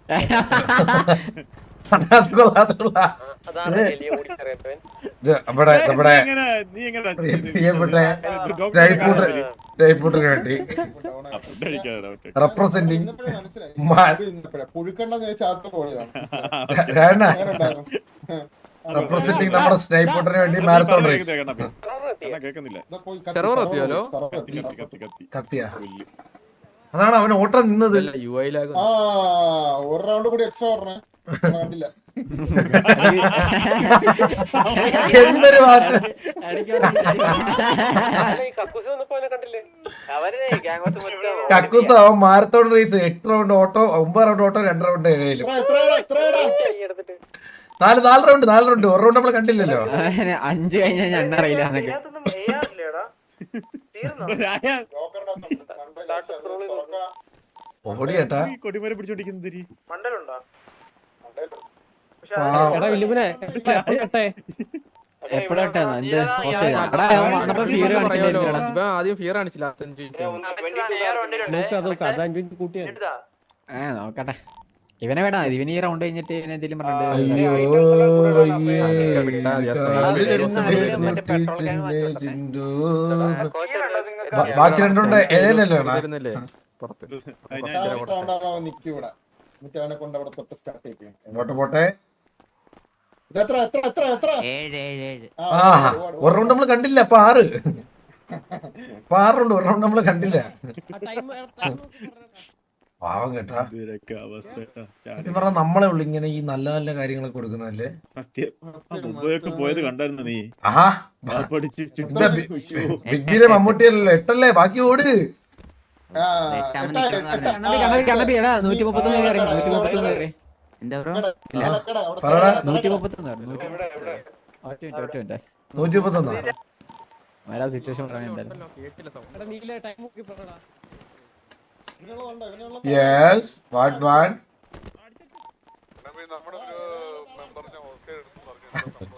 റെപ്രസെന്റിങ് ഇന്നിപ്പോഴേ മനസ്സിലായി. പുഴുക്കണ്ടെന്ന് ചോദിച്ചാൽ അത് പോയതാണ്. റെപ്രസെന്റിങ് നമ്മുടെ സ്നൈപ്പറിന് വേണ്ടി മാരത്തോൺ റേസ്. കേൾക്കുന്നില്ല. ഇതാ പോയി സെർവർ എത്തിയാലോ? കത്തിയാ അതാണ് അവൻ ഓട്ടം നിന്നത്. ആ ഒരു റൗണ്ട് കൂടി എക്സ്ട്രാ പറഞ്ഞേ കണ്ടില്ല. എന്തൊരു മാറ്റം. കക്കൂസ് അവൻ മാരത്തോൺ റേസ് 8 റൗണ്ട് ഓട്ടോ 9 റൗണ്ട് ഓട്ടോ 2 റൗണ്ട് ഏഴിലും എത്രയാടാ 4 റൗണ്ട് 1 റൗണ്ട് നമ്മള് കണ്ടില്ലല്ലോ. 5 കഴിഞ്ഞാൽ ഞാൻ അറിയില്ല എന്നൊക്കെ. ഓടി ചേട്ടാ കൊടിമരം പിടിച്ചോണ്ടിരിക്കുന്നത് എപ്പോഴാട്ടെ ആദ്യം ഫിയർ കാണിച്ചില്ല. നോക്കട്ടെ ഇവനെ വേടാ. ഇവന് ഈ റൗണ്ട് കഴിഞ്ഞിട്ട് ഇവനെ എന്തെങ്കിലും ബാക്കി 2 റൗണ്ട് ഏഴല്ലോ. പുറത്ത് നിക്കൂടെ എന്നിട്ട് അവനെ കൊണ്ട് അവിടെ തൊട്ട് സ്റ്റാർട്ട് ചെയ്യിപ്പിക്കും. ഇങ്ങോട്ട് പോട്ടെ. ഇതെത്ര എത്ര എത്ര എത്ര 7 ആ 1 റൗണ്ട് നമ്മള് കണ്ടില്ല. അപ്പൊ 6 റൗണ്ട് 1 റൗണ്ട് നമ്മള് കണ്ടില്ല. പാവം കേട്ടാ. സത്യം പറഞ്ഞാൽ നമ്മളെ ഉള്ളു ഇങ്ങനെ ഈ നല്ല നല്ല കാര്യങ്ങളൊക്കെ കൊടുക്കുന്നതല്ലേ. സത്യം പോയത് കണ്ടായിരുന്നു നീ. ആഹാ ബിഗിലെ മമ്മൂട്ടിയല്ലോ 8 ബാക്കി ഓട്. 131 എന്താ ബ്രോ? 131 സിറ്റുവേഷൻ പറയാൻ യെസ് വാട്ട്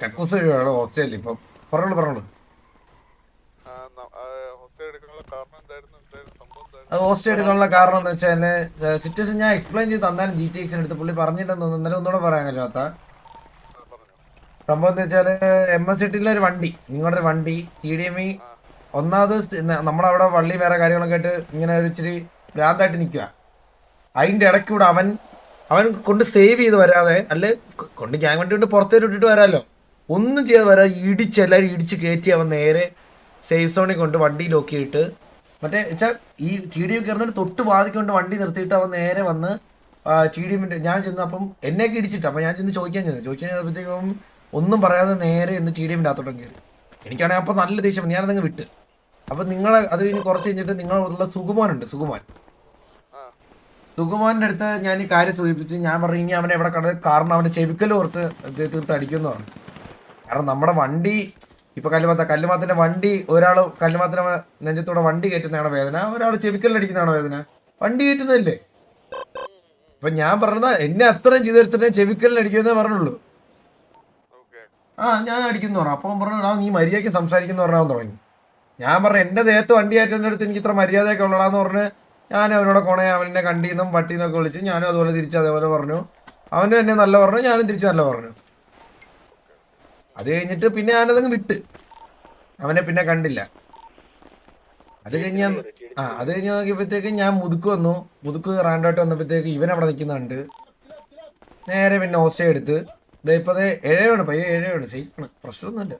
കക്കൂസ് ഓസ്ട്രേലിയ ഇപ്പം പറഞ്ഞോളൂ. അത് ഹോസ്റ്റ് എടുക്കാനുള്ള കാരണം എന്ന് വെച്ചാൽ സിറ്റുവേഷൻ ഞാൻ എക്സ്പ്ലെയിൻ ചെയ്ത് തന്നാലും GTX എടുത്ത് പുള്ളി പറഞ്ഞില്ലെന്ന് ഇന്നലെ ഒന്നുകൂടെ പറയാൻ കഴിയാത്ത സംഭവം എന്ന് വെച്ചാല് MS8 ഒരു വണ്ടി നിങ്ങളുടെ വണ്ടി TDMI ഒന്നാമത് നമ്മളവിടെ വള്ളി വേറെ കാര്യങ്ങളൊക്കെ ആയിട്ട് ഇങ്ങനെ ഒരു ഇച്ചിരി ഭ്രാന്തായിട്ട് നിൽക്കുക. അതിൻ്റെ ഇടയ്ക്ക് കൂടെ അവൻ കൊണ്ട് സേവ് ചെയ്ത് വരാതെ അല്ലെ കൊണ്ട് ഗ്യാങ് വണ്ടി കൊണ്ട് പുറത്തേക്ക് ഇട്ടിട്ട് വരാമല്ലോ. ഒന്നും ചെയ്ത് വരാതെ എല്ലാവരും ഇടിച്ച് കയറ്റി അവൻ നേരെ സേഫ് സോണിൽ കൊണ്ട് വണ്ടി ലോക്കിയിട്ട് മറ്റേ വെച്ചാൽ ഈ TDM കയറുന്നതിന് തൊട്ട് വാദിക്കൊണ്ട് വണ്ടി നിർത്തിയിട്ട് അവൻ നേരെ വന്ന് TDMന്റെ ഞാൻ ചെന്ന് അപ്പം എന്നെയൊക്കെ ഇടിച്ചിട്ട് അപ്പം ഞാൻ ചെന്ന് ചോദിക്കാൻ ചെന്നപ്പോഴത്തേക്കും ഒന്നും പറയാതെ നേരെ ഇന്ന് TDMന്റെ അകത്തോട്ടും കയറി. എനിക്കാണെങ്കിൽ അപ്പം നല്ല ദേഷ്യം ഞാനതങ്ങ് വിട്ട് അപ്പൊ നിങ്ങൾ അത് കഴിഞ്ഞ് കുറച്ച് കഴിഞ്ഞിട്ട് നിങ്ങളുള്ള സുകുമാനുണ്ട്, സുകുമാന്റെ അടുത്ത് ഞാൻ ഈ കാര്യം സൂചിപ്പിച്ച് ഞാൻ പറഞ്ഞു ഇനി അവനെ എവിടെ കണ്ടത് കാരണം അവന്റെ ചെവിക്കൽ ഓർത്ത് തീർത്ത് അടിക്കുമെന്ന് പറഞ്ഞു. കാരണം നമ്മുടെ വണ്ടി ഇപ്പൊ കല്ലുമാത്തിന്റെ വണ്ടി, ഒരാള് കല്ലുമാത്തിന്റെ നെഞ്ചത്തൂടെ വണ്ടി കയറ്റുന്നതാണ് വേദന, ഒരാൾ ചെവിക്കലിനടിക്കുന്നതാണ് വേദന, വണ്ടി കയറ്റുന്നതല്ലേ. അപ്പൊ ഞാൻ പറഞ്ഞത് എന്നെ അത്രയും ചെയ്തെടുത്തിട്ട് ചെവിക്കലിനടിക്കുമെന്നേ പറഞ്ഞുള്ളൂ. ഞാൻ അടിക്കുന്നു പറഞ്ഞു. അപ്പം പറഞ്ഞു നീ മര്യാദയ്ക്ക് സംസാരിക്കുന്നു പറഞ്ഞാൽ തുടങ്ങി. ഞാൻ പറഞ്ഞു എന്റെ ദേഹത്ത് വണ്ടി കയറ്റുന്ന അടുത്ത് എനിക്ക് ഇത്ര മര്യാദയൊക്കെ ഉള്ളടാന്ന് പറഞ്ഞ് ഞാൻ അവനോട് കൊണേ അവനെ കണ്ടീന്നും പട്ടീന്നൊക്കെ വിളിച്ചു. ഞാനും അതുപോലെ തിരിച്ച് അതേപോലെ പറഞ്ഞു. അവനും എന്നെ നല്ല പറഞ്ഞു, ഞാനും തിരിച്ച് നല്ല പറഞ്ഞു. അത് കഴിഞ്ഞിട്ട് പിന്നെ ഞാനതങ്ങ് വിട്ട്, അവനെ പിന്നെ കണ്ടില്ല. അത് കഴിഞ്ഞ് നോക്കിയപ്പോഴത്തേക്ക് ഞാൻ മുതുക്ക് റാൻഡോട്ട് വന്നപ്പോഴത്തേക്ക് ഇവൻ അവിടെ നിൽക്കുന്നുണ്ട്. നേരെ പിന്നെ ഹോസ്റ്റേ എടുത്ത് ഇപ്പൊ 7 പയ്യെ 7 സേഫാണ്, പ്രശ്നമൊന്നുമില്ല.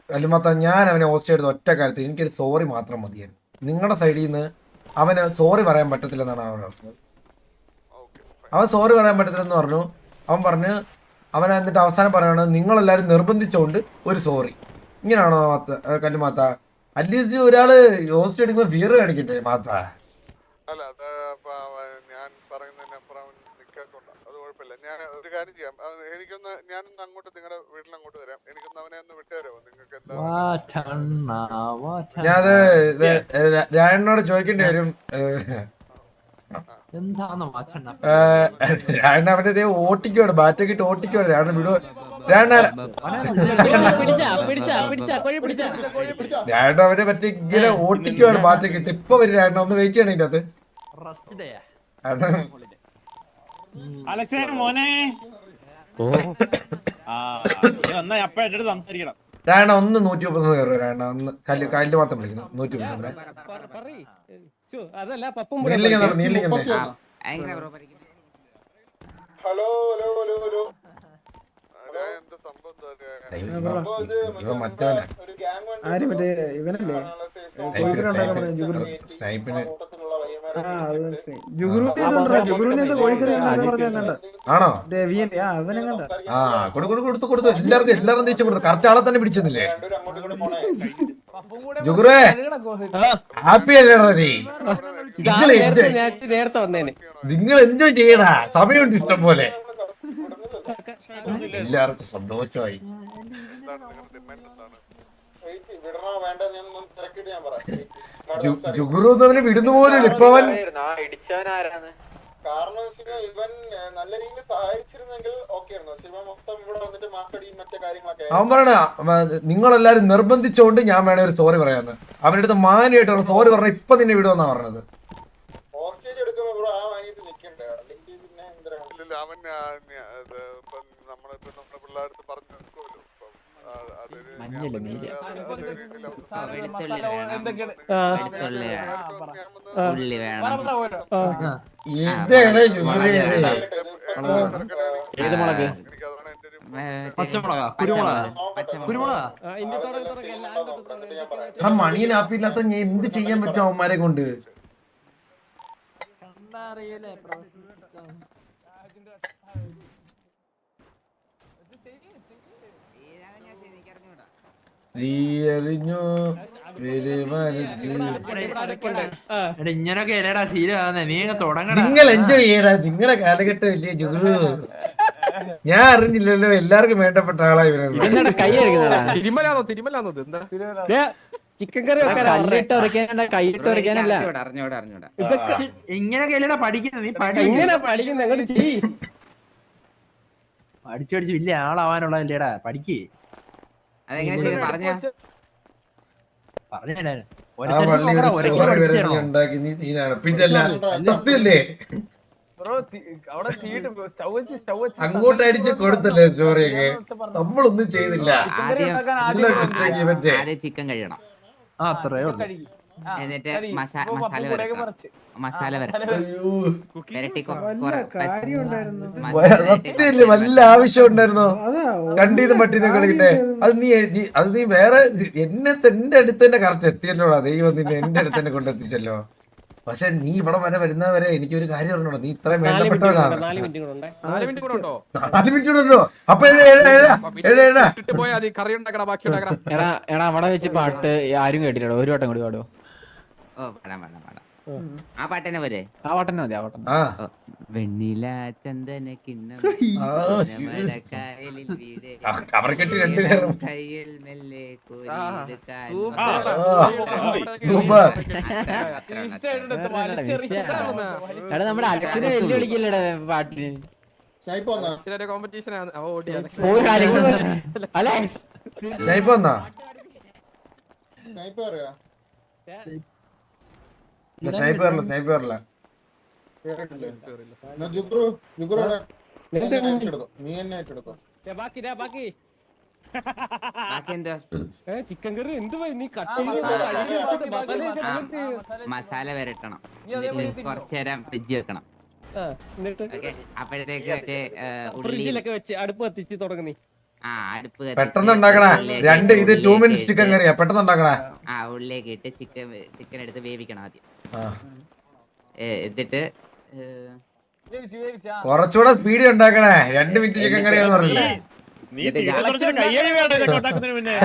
കല്ലുമാത്ത ഞാൻ അവനെ ഹോസ്റ്റേ എടുത്ത് ഒറ്റ കാര്യത്തിൽ എനിക്കൊരു സോറി മാത്രം മതിയായിരുന്നു. നിങ്ങളുടെ സൈഡിൽ നിന്ന് അവന് സോറി പറയാൻ പറ്റത്തില്ലെന്നാണ് അവൻ പറഞ്ഞത്. അവൻ സോറി പറയാൻ പറ്റത്തില്ലെന്ന് പറഞ്ഞു. അവൻ എന്നിട്ട് അവസാനം പറയാണ് നിങ്ങളെല്ലാവരും നിർബന്ധിച്ചുകൊണ്ട് ഒരു സോറി. ഇങ്ങനെയാണോ കല്ലുമാത്ത? അറ്റ്ലീസ്റ്റ് ഒരാള് ഹോസ്റ്റ് എടുക്കുമ്പോൾ ഫിയർ കാണിക്കട്ടെ മാത്ത. അല്ല അത് ഞാൻ പറയുന്നതിനപ്പുറം നിൽക്കാത്തോണ്ട അത് കുഴപ്പമില്ല. ഞാൻ ഒരു കാര്യം ചെയ്യാം, എനിക്കൊന്ന് ഞാനൊന്ന് അങ്ങോട്ട് നിങ്ങളുടെ വീട്ടിലങ്ങോട്ട് വരാം. എനിക്കൊന്ന് അവനെ ഒന്ന് വിട്ടുതരാമോ? നിങ്ങൾക്ക് എന്താ ഞാനത് രായണ്ണോട് ചോദിക്കേണ്ടി വരും. രായണ്ണ അവന്റെ ഓട്ടിക്കുവാണ്, ബാറ്റൊക്കെ ഇട്ട് ഓട്ടിക്കുവാണ്. രായണ്ണ വിടുവോ? രായണ്ണ അവനെ പറ്റി ഇങ്ങനെ ഓട്ടിക്കുവാണ് ബാറ്റൊക്കെ ഇട്ട്. ഇപ്പൊ വരും രായണ്ണ, ഒന്ന് വെയിറ്റ് ചെയ്യണം ഇതിന്റെ അലക്സേ മോനെ അപ്പഴായിട്ട് സംസാരിക്കണം. രായണ്ണ ഒന്ന് 130 കയറുക. രായണ്ണ ഒന്ന് കല്ല് മാത്രം വിളിക്കുന്നു. 130 ഹലോ ഇവ മറ്റവനാ ഒരു ഗ്യാങ് സ്നൈപ്പിന്. ആണോ? കൊടുത്തു എല്ലാരും ദേശം കൊടുത്തു. കറക്റ്റ് ആളെ തന്നെ പിടിച്ചെന്നില്ലേ ജുഗുറേ? ഹാപ്പി അല്ലേടാ നീ? നിങ്ങൾ എൻജോയ് ചെയ്യടാ, സമയമുണ്ട് ഇഷ്ടം പോലെ. എല്ലാവർക്കും സന്തോഷമായി. ജുഗുറു അവനെ വിടുന്ന പോലും ഇപ്പൊ അവൻ കാരണം ഇവൻ നല്ല രീതിയിൽ സഹായിച്ചിരുന്നെങ്കിൽ ഓക്കെ ആയിരുന്നു. ശിവ മൊത്തം ഇവിടെ വന്നിട്ട് മാക്കടിയും മറ്റേ കാര്യങ്ങളൊക്കെ. അവൻ പറയണ നിങ്ങളെല്ലാരും നിർബന്ധിച്ചോണ്ട് ഞാൻ വേണേ ഒരു സോറി പറയാന്ന്. അവരുടെ അടുത്ത് മാനായിട്ട് സോറി പറഞ്ഞ ഇപ്പൊ നിന്നെ വിടുമെന്നാ പറഞ്ഞത്. ഹോസ്റ്റേജ് എടുക്കുമ്പോ ഇവിടെ ആ വാങ്ങിയിട്ട് നിൽക്കണ്ടേ? അല്ലെങ്കിൽ പിന്നെ എന്തിനാ അവൻ നമ്മളിപ്പോ നമ്മുടെ പിള്ളേർക്ക് പറഞ്ഞു നിൽക്കുമല്ലോ. ആ മണിയൻ ആപ്പില്ലാത്ത ഞാൻ എന്ത് ചെയ്യാൻ പറ്റും അവന്മാരെ കൊണ്ട്? ഇങ്ങനൊക്കെ അല്ലേടാ ശീലമാകുന്നെ, നീ തുടങ്ങണ. നിങ്ങൾ എൻജോയ് ചെയ്യടാ, നിങ്ങളെ കാലഘട്ടം ഇല്ലേ ജുഗുറു? ഞാൻ അറിഞ്ഞില്ലല്ലോ എല്ലാവർക്കും വേണ്ടപ്പെട്ട ആളായി തിരുമലാന്നോ ഇത് എന്താ? ചിക്കൻ കറി കല്ലിട്ട് ഉറക്കാനല്ല, കൈയിട്ട് ഉറക്കാനല്ല. ഇങ്ങനൊക്കെ അല്ലേടാ പഠിക്കുന്നത്. നീ പഠിക്കുന്ന പഠിച്ചു വലിയ ആളാവാനുള്ളതല്ലേടാ, പഠിക്കേ. പിന്നല്ല സത്യല്ലേ? അങ്ങോട്ട് അടിച്ച് കൊടുത്തല്ലേ സ്റ്റോറിയൊക്കെ? നമ്മളൊന്നും ചെയ്തില്ല. ചിക്കൻ കഴിയണം, എന്നിട്ട് മസാല സത്യല്ലേ? വല്ല ആവശ്യം ഉണ്ടായിരുന്നോ? കണ്ടീന്ന് പട്ടീന്ന് കളിക്കട്ടെ? അത് നീ വേറെ എന്റെ അടുത്ത് തന്നെ കറക്റ്റ് എത്തിയല്ലോടാ. ദൈവം നിന്നെ എന്റെ അടുത്ത് തന്നെ കൊണ്ടെത്തിച്ചല്ലോ. പക്ഷെ നീ ഇവിടെ വരെ വരുന്നവരെ എനിക്കൊരു കാര്യം പറഞ്ഞോ, നീ ഇത്രയും വേണ്ടപ്പെട്ടവനാണ്. 4 മിനിറ്റ് കൂടെ ഉണ്ടോ? 4 മിനിറ്റ് ഉണ്ടോ? അപ്പൊ ഇട്ടിട്ട് പോയാ മതി, കറി ഉണ്ടാക്കണ, ബാക്കി ഉണ്ടാക്കണ. എടാ അവിടെ വെച്ച് പാട്ട് ആരും കേട്ടില്ലടോ, ഒരു വട്ടം കൂടി പാടുവോ? ഓ പാടാം പാടാം പാടാം. ആ പാട്ടന്നെ പോരെ? ആ പാട്ടന്നെ മതി, ആ പാട്ടന്നെ. വെണ്ണില ചന്ദന കിണ്ണം കവർ കെട്ടി രണ്ടുപേരും കയ്യിൽ മെല്ലെ എടാ നമ്മുടെ അലക്സിനെ വെല്ലു വിളിക്കില്ലടാ പാട്ടിന്. കോമ്പറ്റീഷൻ ആണ്. അവ ഓടി അലക്സ് സ്നൈപ്പ് വന്നാ? സ്നൈപ്പ് വരില്ല, സ്നൈപ്പ് വരില്ല. ചിക്കൻ കറി എന്ത് നീ മസാല വരട്ടണം, കുറച്ചേരം ഫ്രിഡ്ജ് വെക്കണം. അപ്പോഴത്തേക്ക് മറ്റേ ഫ്രിഡ്ജിലൊക്കെ വെച്ച് അടുപ്പ് കത്തിച്ച് തുടങ്ങി. അടുപ്പ് പെട്ടെന്ന് ഉണ്ടാക്കണേ. ഇത് 2 മിനിറ്റ് ചിക്കൻ കറിയാ, പെട്ടെന്ന് ഉണ്ടാക്കണേ. ഉള്ളിലേക്ക് ഇട്ട് ചിക്കൻ എടുത്ത് വേവിക്കണം ആദ്യം. എന്നിട്ട് കുറച്ചുകൂടെ സ്പീഡ് ഉണ്ടാക്കണേ. 2 മിനിറ്റ് ചിക്കൻ കറിയാന്ന് പറഞ്ഞില്ലേ? നീ തീട്ടം കുറച്ചിട്ട് കയ്യടി വേണ്ട ഇതൊക്കെ ഉണ്ടാക്കുന്നതിന് മുന്നേ.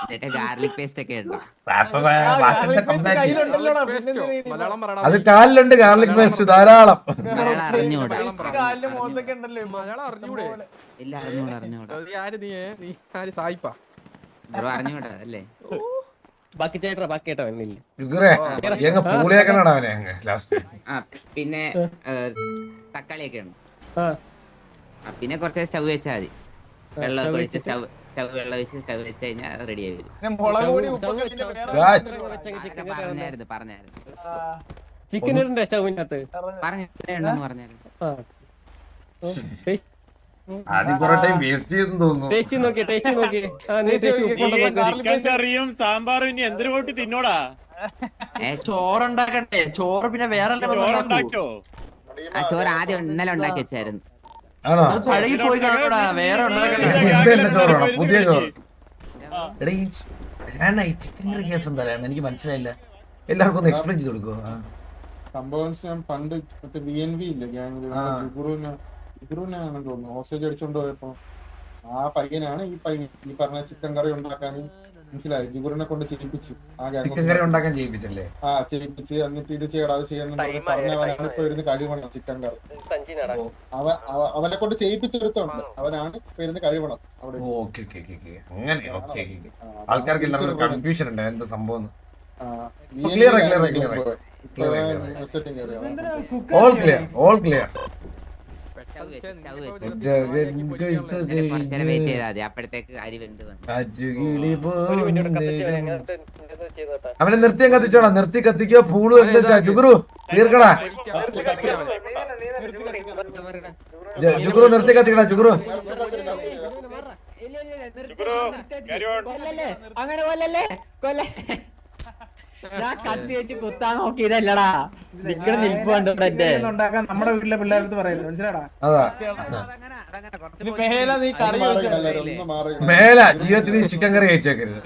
എന്നിട്ട് ഗാർലിക് പേസ്റ്റ് ഒക്കെ ഇടണം. മലയാളം പറയണം. അത് കാലിലുണ്ട് ഗാർലിക് പേസ്റ്റ് ധാരാളം. മലയാളം അറിഞ്ഞൂടാ. മലയാളം അറിഞ്ഞൂടെ? ഇല്ല അറിഞ്ഞൂടാ. നീ ആര് സായിപ്പാ? ബ്രോ അറിഞ്ഞൂടാ അല്ലേ? ബാക്കി ചേട്ടാ, ബാക്കി ചേട്ടാ വന്നില്ല. പൂളിയാക്കണടാ അവനെ അങ്ങ് ലാസ്റ്റ്. പിന്നെ തക്കാളിയൊക്കെ ഉണ്ട്. പിന്നെ കുറച്ച് സ്റ്റവ് വെച്ചാൽ മതി. വെള്ളമൊക്കെ ഒഴിച്ച് സ്റ്റവ് വെള്ളം ഒഴിച്ച് സ്റ്റവ് വെച്ച് കഴിഞ്ഞാൽ റെഡി ആയി വരും. പറഞ്ഞായിരുന്നു ചിക്കൻ ഇടണ്ടേ സ്റ്റവിനകത്ത്? പറഞ്ഞിട്ടുണ്ടെന്ന് പറഞ്ഞായിരുന്നു. ആദ്യം കുറെ ടൈം വേസ്റ്റ് ചെയ്തെന്ന് തോന്നുന്നു. ചിക്കൻ കറിയും സാമ്പാറും ഇനി എന്തൊരു പോയിട്ട് തിന്നോടാ. ചോറുണ്ടാക്കട്ടെ. ചോറ് പിന്നെ വേറെ ചോറുണ്ടാക്കോ? ആ ചോറ് ആദ്യം ഇന്നലെ ഉണ്ടാക്കി വെച്ചായിരുന്നു. ആണോ? വേറെ ചോറാണോ? പുതിയ ചോറ്? എടാ ഈ ചിക്കൻ കറി കേസ് എന്താ? എനിക്ക് മനസ്സിലായില്ല. എല്ലാവർക്കും ഒന്ന് എക്സ്പ്ലെയിൻ ചെയ്ത് കൊടുക്കുവോ? സംഭവം ഞാൻ പണ്ട് മറ്റേ BNV ഇല്ല ഗ്യാങ്ങിനാണെന്ന് തോന്നുന്നു ഹോസ്റ്റേജ് അടിച്ചോണ്ട് പോയപ്പോ ആ പയ്യനാണ് ഈ പറഞ്ഞ ചിക്കൻ കറി ഉണ്ടാക്കാൻ മനസ്സിലായി. ജിഗുറിനെ കൊണ്ട് ചെയ്യിപ്പിച്ചു. ചിക്കൻ കറി ഉണ്ടാക്കാൻ ചെയ്യിപ്പിച്ചല്ലേ? ചെയ്യിപ്പിച്ച് എന്നിട്ട് ഇത് ചെയ്യടാ അത് ചെയ്യാന്ന് പറഞ്ഞവനാണ് ഇപ്പൊ ഇരുന്ന് കഴിവണം ചിക്കൻ കറി. അവനെ കൊണ്ട് ചെയ്യിപ്പിച്ചെടുത്തോണ്ട് അവനാണ് ഇപ്പൊ ഇരുന്ന് കഴിവണം അവിടെ. അങ്ങനെ ആൾക്കാർക്ക് എല്ലാവർക്കും കൺഫ്യൂഷൻ ഉണ്ട് എന്താ സംഭവം. All clear. അപ്പോഴത്തേക്ക് അരി വെന്ത് വന്നു. അവനെ നിർത്തി കത്തിച്ചോടാ. നിർത്തി കത്തിക്കോ. പൂള് എന്താ ജുഗുറു തീർക്കടാ. ജുഗുറു നിർത്തി കത്തിക്കടാ. ജുഗുറു അങ്ങനെ കൊല്ലല്ലേ കൊല്ലേ. ഞാൻ കത്തി വെച്ച് കുത്താൻ നോക്കിയതല്ലടാ. നിക്കണ നിൽപ്പ് കണ്ടോട്ടെ. നമ്മുടെ വീട്ടിലെ പിള്ളേരടുത്ത് പറയുന്നത് മനസ്സിലാടാ. അതാ മേല ജീവിതത്തിൽ ചിക്കൻ കറി കഴിച്ചേക്കരുത്.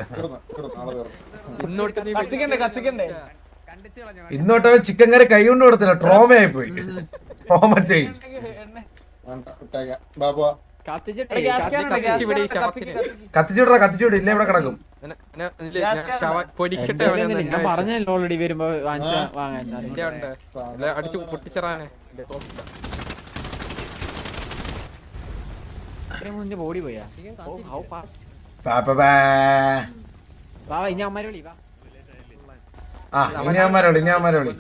ഇന്നോട്ടവൻ ചിക്കൻ കറി കൈ കൊണ്ട് കൊടുത്തില്ല. ട്രോമയായി പോയി. ട്രോമറ്റൈസ്. കത്തിച്ചുവിടാ. കത്തിച്ചുവിട. ഇല്ല ഇവിടെ കിടക്കും. ഞാൻ പറഞ്ഞല്ലോ ഓൾറെഡി വരുമ്പോ വാങ്ങാൻ. അടിച്ചു പൊട്ടിച്ചറാനെ മുന്നേ ബോഡി പോയാ. ഇനി അമ്മരെ വിളി. ഇനി അമ്മരെ വിളി.